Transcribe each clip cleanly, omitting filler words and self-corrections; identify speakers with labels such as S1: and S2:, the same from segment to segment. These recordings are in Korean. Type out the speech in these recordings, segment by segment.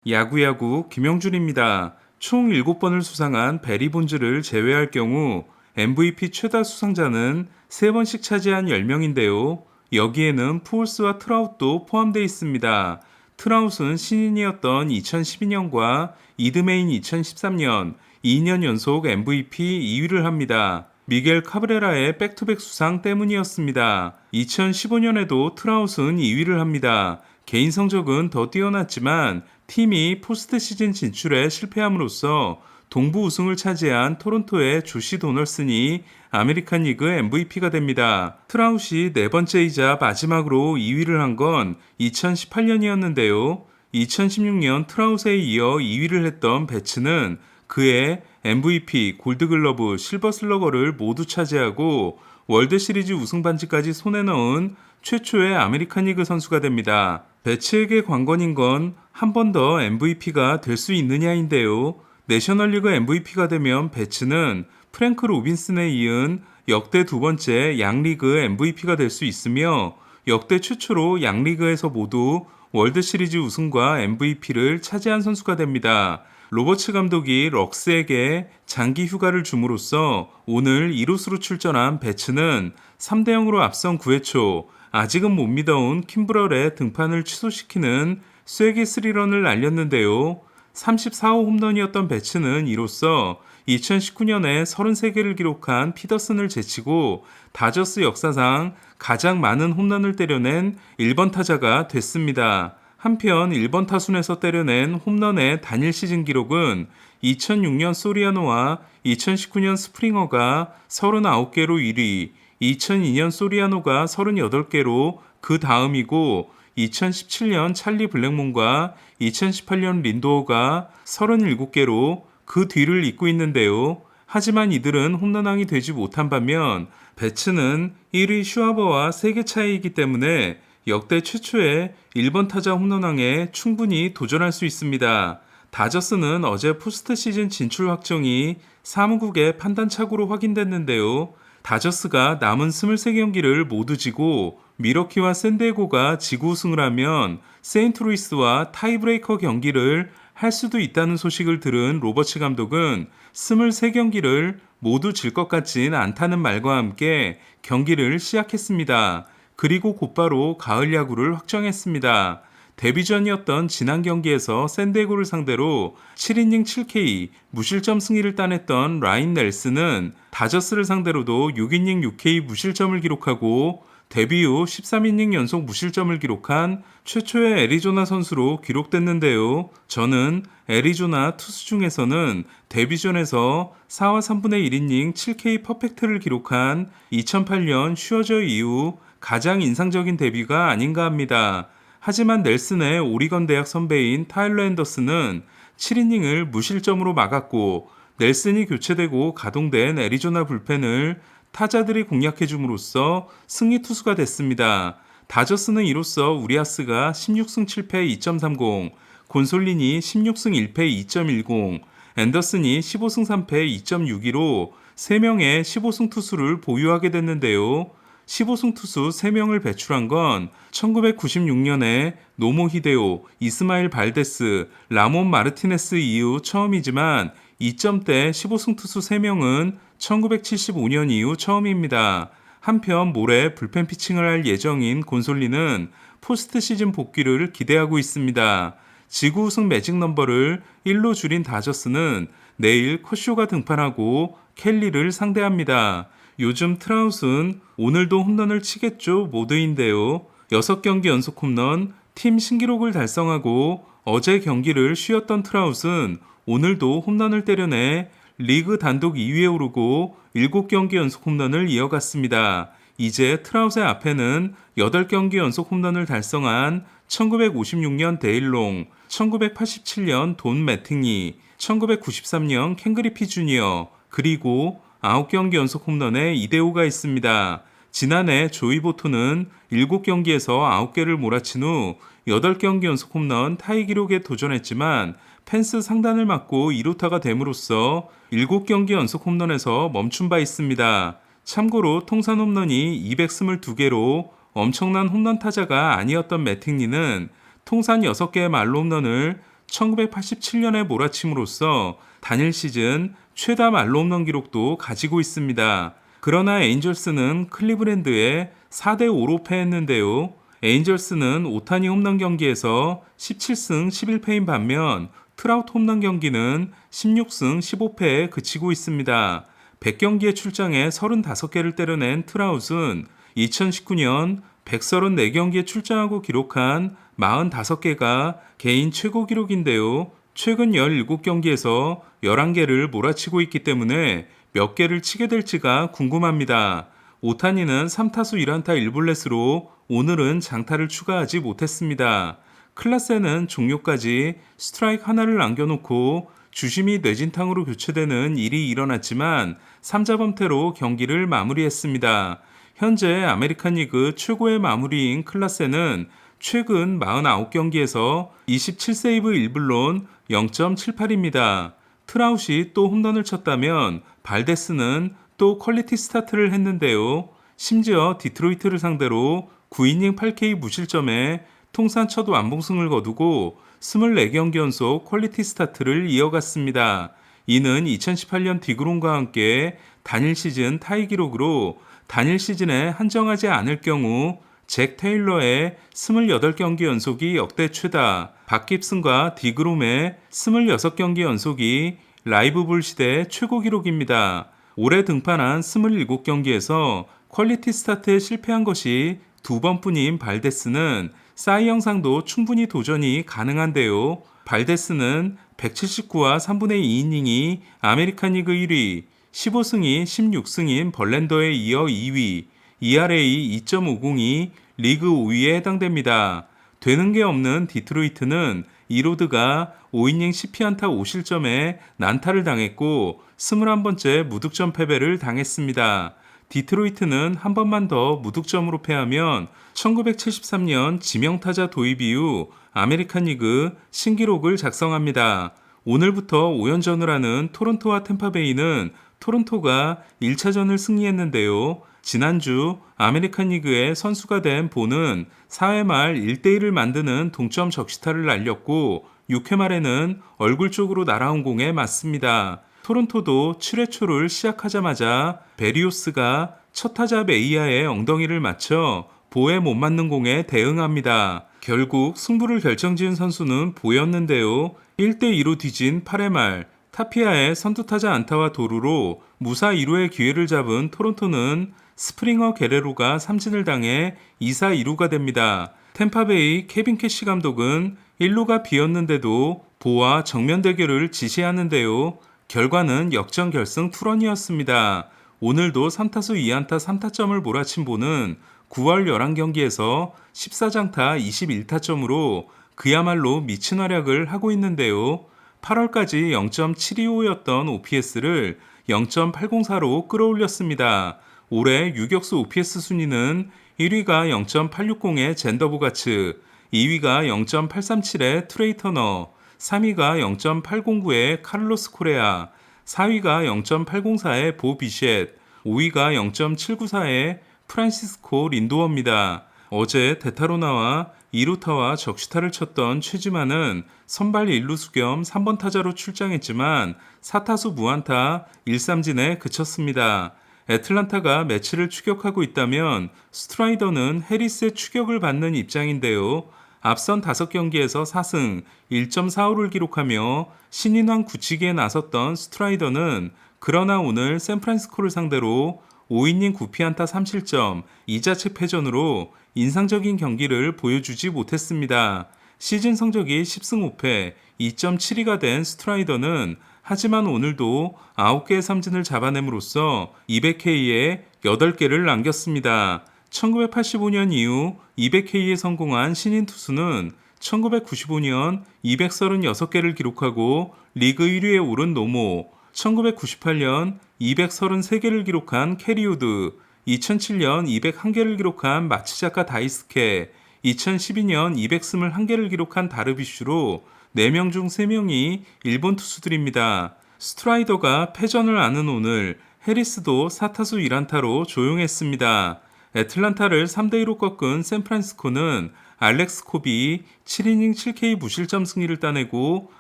S1: 야구야구 김영준입니다. 총 7번을 수상한 베리 본즈를 제외할 경우 MVP 최다 수상자는 3번씩 차지한 10명인데요. 여기에는 푸올스와 트라웃도 포함되어 있습니다. 트라웃은 신인이었던 2012년과 이드메인 2013년 2년 연속 MVP 2위를 합니다. 미겔 카브레라의 백투백 수상 때문이었습니다. 2015년에도 트라웃은 2위를 합니다. 개인 성적은 더 뛰어났지만 팀이 포스트 시즌 진출에 실패함으로써 동부 우승을 차지한 토론토의 조시 도널슨이 아메리칸 리그 MVP가 됩니다. 트라웃이 네 번째이자 마지막으로 2위를 한 건 2018년이었는데요. 2016년 트라웃에 이어 2위를 했던 배츠는 그해 MVP, 골드글러브, 실버슬러거를 모두 차지하고 월드시리즈 우승 반지까지 손에 넣은 최초의 아메리칸 리그 선수가 됩니다. 배츠에게 관건인 건 한 번 더 MVP가 될 수 있느냐인데요. 내셔널리그 MVP가 되면 배츠는 프랭크 로빈슨에 이은 역대 두 번째 양리그 MVP가 될 수 있으며 역대 최초로 양리그에서 모두 월드시리즈 우승과 MVP를 차지한 선수가 됩니다. 로버츠 감독이 럭스에게 장기 휴가를 줌으로써 오늘 2루수로 출전한 배츠는 3대0으로 앞선 9회 초 아직은 못 믿어온 킴브럴의 등판을 취소시키는 쐐기 3런을 날렸는데요. 34호 홈런이었던 배츠는 이로써 2019년에 33개를 기록한 피더슨을 제치고 다저스 역사상 가장 많은 홈런을 때려낸 1번 타자가 됐습니다. 한편 1번 타순에서 때려낸 홈런의 단일 시즌 기록은 2006년 소리아노와 2019년 스프링어가 39개로 1위, 2002년 소리아노가 38개로 그 다음이고 2017년 찰리 블랙몬과 2018년 린도어가 37개로 그 뒤를 잇고 있는데요. 하지만 이들은 홈런왕이 되지 못한 반면 배츠는 1위 슈아버와 3개 차이이기 때문에 역대 최초의 1번 타자 홈런왕에 충분히 도전할 수 있습니다. 다저스는 어제 포스트 시즌 진출 확정이 사무국의 판단착오로 확인됐는데요. 다저스가 남은 23경기를 모두 지고 미러키와 샌디에고가 지구 우승을 하면 세인트루이스와 타이브레이커 경기를 할 수도 있다는 소식을 들은 로버츠 감독은 23경기를 모두 질 것 같진 않다는 말과 함께 경기를 시작했습니다. 그리고 곧바로 가을 야구를 확정했습니다. 데뷔전이었던 지난 경기에서 샌디에고를 상대로 7이닝 7K 무실점 승리를 따냈던 라인 넬슨은 다저스를 상대로도 6이닝 6K 무실점을 기록하고 데뷔 후 13이닝 연속 무실점을 기록한 최초의 애리조나 선수로 기록됐는데요. 저는 애리조나 투수 중에서는 데뷔전에서 4와 3분의 1이닝 7K 퍼펙트를 기록한 2008년 슈어저 이후 가장 인상적인 데뷔가 아닌가 합니다. 하지만 넬슨의 오리건 대학 선배인 타일러 앤더슨은 7이닝을 무실점으로 막았고 넬슨이 교체되고 가동된 애리조나 불펜을 타자들이 공략해 줌으로써 승리 투수가 됐습니다. 다저스는 이로써 우리아스가 16승 7패 2.30, 곤솔린이 16승 1패 2.10, 앤더슨이 15승 3패 2.62로 3명의 15승 투수를 보유하게 됐는데요. 15승 투수 3명을 배출한 건 1996년에 노모 히데오, 이스마일 발데스, 라몬 마르티네스 이후 처음이지만 2점대 15승 투수 3명은 1975년 이후 처음입니다. 한편 모레 불펜 피칭을 할 예정인 곤솔리는 포스트 시즌 복귀를 기대하고 있습니다. 지구 우승 매직 넘버를 1로 줄인 다저스는 내일 커쇼가 등판하고 켈리를 상대합니다. 요즘 트라웃은 오늘도 홈런을 치겠죠 모드인데요. 6경기 연속 홈런, 팀 신기록을 달성하고 어제 경기를 쉬었던 트라웃은 오늘도 홈런을 때려내 리그 단독 2위에 오르고 7경기 연속 홈런을 이어갔습니다. 이제 트라웃의 앞에는 8경기 연속 홈런을 달성한 1956년 데일롱, 1987년 돈 매팅리, 1993년 켄 그리피 주니어, 그리고 9경기 연속 홈런의 이대호가 있습니다. 지난해 조이 보토는 7경기에서 9개를 몰아친 후 8경기 연속 홈런 타이 기록에 도전했지만 펜스 상단을 맞고 2루타가 됨으로써 7경기 연속 홈런에서 멈춘 바 있습니다. 참고로 통산 홈런이 222개로 엄청난 홈런 타자가 아니었던 매팅리는 통산 6개의 말로 홈런을 1987년에 몰아침으로써 단일 시즌 최다 말로 홈런 기록도 가지고 있습니다. 그러나 에인절스는 클리브랜드에 4대5로 패했는데요. 에인절스는 오타니 홈런 경기에서 17승 11패인 반면 트라우트 홈런 경기는 16승 15패에 그치고 있습니다. 100경기에 출장해 35개를 때려낸 트라웃은 2019년 134경기에 출장하고 기록한 45개가 개인 최고 기록인데요. 최근 17경기에서 11개를 몰아치고 있기 때문에 몇 개를 치게 될지가 궁금합니다. 오타니는 3타수 1안타 1볼넷으로 오늘은 장타를 추가하지 못했습니다. 클라세는 종료까지 스트라이크 하나를 남겨놓고 주심이 뇌진탕으로 교체되는 일이 일어났지만 3자범퇴로 경기를 마무리했습니다. 현재 아메리칸 리그 최고의 마무리인 클라세는 최근 49경기에서 27세이브 1불론 0.78입니다. 트라웃이 또 홈런을 쳤다면 발데스는 또 퀄리티 스타트를 했는데요. 심지어 디트로이트를 상대로 9이닝 8K 무실점에 통산 첫 완봉승을 거두고 24경기 연속 퀄리티 스타트를 이어갔습니다. 이는 2018년 디그롬과 함께 단일 시즌 타이 기록으로 단일 시즌에 한정하지 않을 경우 잭 테일러의 28경기 연속이 역대 최다, 박 깁슨과 디그롬의 26경기 연속이 라이브 볼 시대 최고 기록입니다. 올해 등판한 27경기에서 퀄리티 스타트에 실패한 것이 2번뿐인 발데스는 사이 영상도 충분히 도전이 가능한데요. 발데스는 179와 3분의 2이닝이 아메리칸 리그 1위, 15승이 16승인 벌랜더에 이어 2위, ERA 2.50이 리그 5위에 해당됩니다. 되는 게 없는 디트로이트는 이로드가 5이닝 10피안타 5실점에 난타를 당했고 21번째 무득점 패배를 당했습니다. 디트로이트는 한 번만 더 무득점으로 패하면 1973년 지명타자 도입 이후 아메리칸 리그 신기록을 작성합니다. 오늘부터 5연전을 하는 토론토와 템파베이는 토론토가 1차전을 승리했는데요. 지난주 아메리칸 리그의 선수가 된 보는 4회 말 1대1을 만드는 동점 적시타를 날렸고 6회 말에는 얼굴 쪽으로 날아온 공에 맞습니다. 토론토도 7회 초를 시작하자마자 베리오스가 첫 타자 메이아의 엉덩이를 맞춰 보에 못 맞는 공에 대응합니다. 결국 승부를 결정지은 선수는 보였는데요. 1대2로 뒤진 8회 말 타피아의 선두타자 안타와 도루로 무사 1루의 기회를 잡은 토론토는 스프링어 게레로가 삼진을 당해 2사 2루가 됩니다. 템파베이 케빈 캐시 감독은 1루가 비었는데도 보와 정면 대결을 지시하는데요. 결과는 역전 결승 투런이었습니다. 오늘도 3타수 2안타 3타점을 몰아친 보는 9월 11경기에서 14장타 21타점으로 그야말로 미친 활약을 하고 있는데요. 8월까지 0.725였던 OPS를 0.804로 끌어올렸습니다. 올해 유격수 OPS 순위는 1위가 0.860의 젠더보가츠, 2위가 0.837의 트레이 터너, 3위가 0.809의 카를로스 코레아, 4위가 0.804의 보 비셋, 5위가 0.794의 프란시스코 린도어입니다. 어제 데타로나와 2루타와 적시타를 쳤던 최지만은 선발 1루수 겸 3번 타자로 출장했지만 4타수 무안타 1삼진에 그쳤습니다. 애틀란타가 매치를 추격하고 있다면 스트라이더는 해리스의 추격을 받는 입장인데요. 앞선 5경기에서 4승 1.45를 기록하며 신인왕 굳히기에 나섰던 스트라이더는 그러나 오늘 샌프란시스코를 상대로 5이닝 9피안타 3실점 2자책 패전으로 인상적인 경기를 보여주지 못했습니다. 시즌 성적이 10승 5패 2.72가 된 스트라이더는 하지만 오늘도 9개의 삼진을 잡아냄으로써 200K에 8개를 남겼습니다. 1985년 이후 200K에 성공한 신인 투수는 1995년 236개를 기록하고 리그 1위에 오른 노모, 1998년 233개를 기록한 캐리우드, 2007년 201개를 기록한 마츠자카 다이스케, 2012년 221개를 기록한 다르비슈로 4명 중 3명이 일본 투수들입니다. 스트라이더가 패전을 아는 오늘 해리스도 4타수 1안타로 조용했습니다. 애틀란타를 3대2로 꺾은 샌프란시스코는 알렉스 콥이 7이닝 7K 무실점 승리를 따내고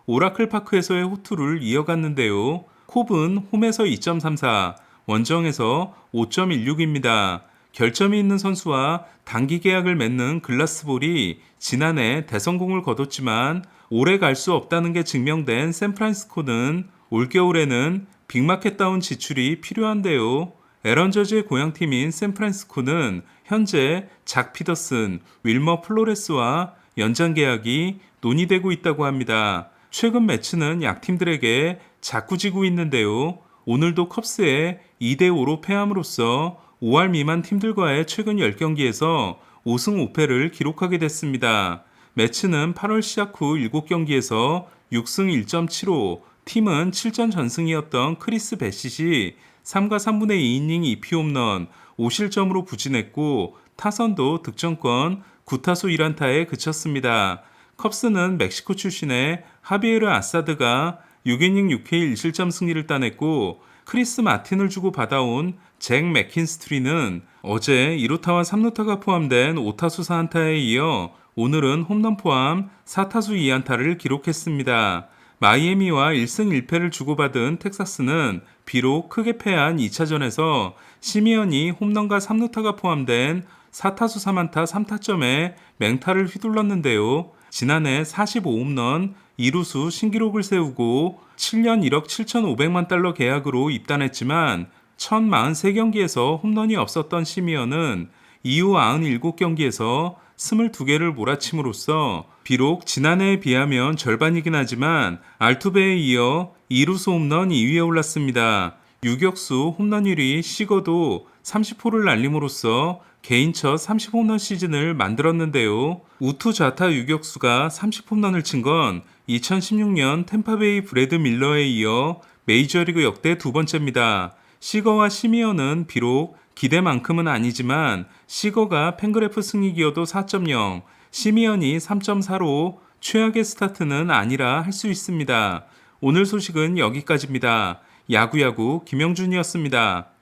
S1: 오라클 파크에서의 호투를 이어갔는데요. 콥은 홈에서 2.34, 원정에서 5.16입니다. 결점이 있는 선수와 단기 계약을 맺는 글라스볼이 지난해 대성공을 거뒀지만 오래 갈 수 없다는 게 증명된 샌프란시스코는 올겨울에는 빅마켓다운 지출이 필요한데요. 에런 저지의 고향팀인 샌프란시스코는 현재 작 피더슨, 윌머 플로레스와 연장 계약이 논의되고 있다고 합니다. 최근 매치는 약팀들에게 자꾸 지고 있는데요. 오늘도 컵스에 2대5로 패함으로써 5할 미만 팀들과의 최근 10경기에서 5승 5패를 기록하게 됐습니다. 매치는 8월 시작 후 7경기에서 6승 1.75, 팀은 7전 전승이었던 크리스 배시시 3과 3분의 2이닝 2피 홈런 5실점으로 부진했고 타선도 득점권 9타수 1안타에 그쳤습니다. 컵스는 멕시코 출신의 하비에르 아사드가 6이닝 6회 1실점 승리를 따냈고 크리스 마틴을 주고 받아온 잭 맥킨스트리는 어제 2루타와 3루타가 포함된 5타수 4안타에 이어 오늘은 홈런 포함 4타수 2안타를 기록했습니다. 마이애미와 1승 1패를 주고받은 텍사스는 비록 크게 패한 2차전에서 시미언이 홈런과 3루타가 포함된 4타수 3안타 3타점에 맹타를 휘둘렀는데요. 지난해 45홈런 2루수 신기록을 세우고 7년 1억 7,500만 달러 계약으로 입단했지만 1043경기에서 홈런이 없었던 시미언은 이후 97경기에서 22개를 몰아침으로써 비록 지난해에 비하면 절반이긴 하지만 알투베에 이어 2루수 홈런 2위에 올랐습니다. 유격수 홈런율이 식어도 30호를 날림으로써 개인 첫 30홈런 시즌을 만들었는데요. 우투 좌타 유격수가 30홈런을 친 건 2016년 템파베이 브래드 밀러에 이어 메이저리그 역대 두 번째입니다. 시거와 시미언은 비록 기대만큼은 아니지만 시거가 팬그래프 승리기여도 4.0, 시미언이 3.4로 최악의 스타트는 아니라 할 수 있습니다. 오늘 소식은 여기까지입니다. 야구야구 김영준이었습니다.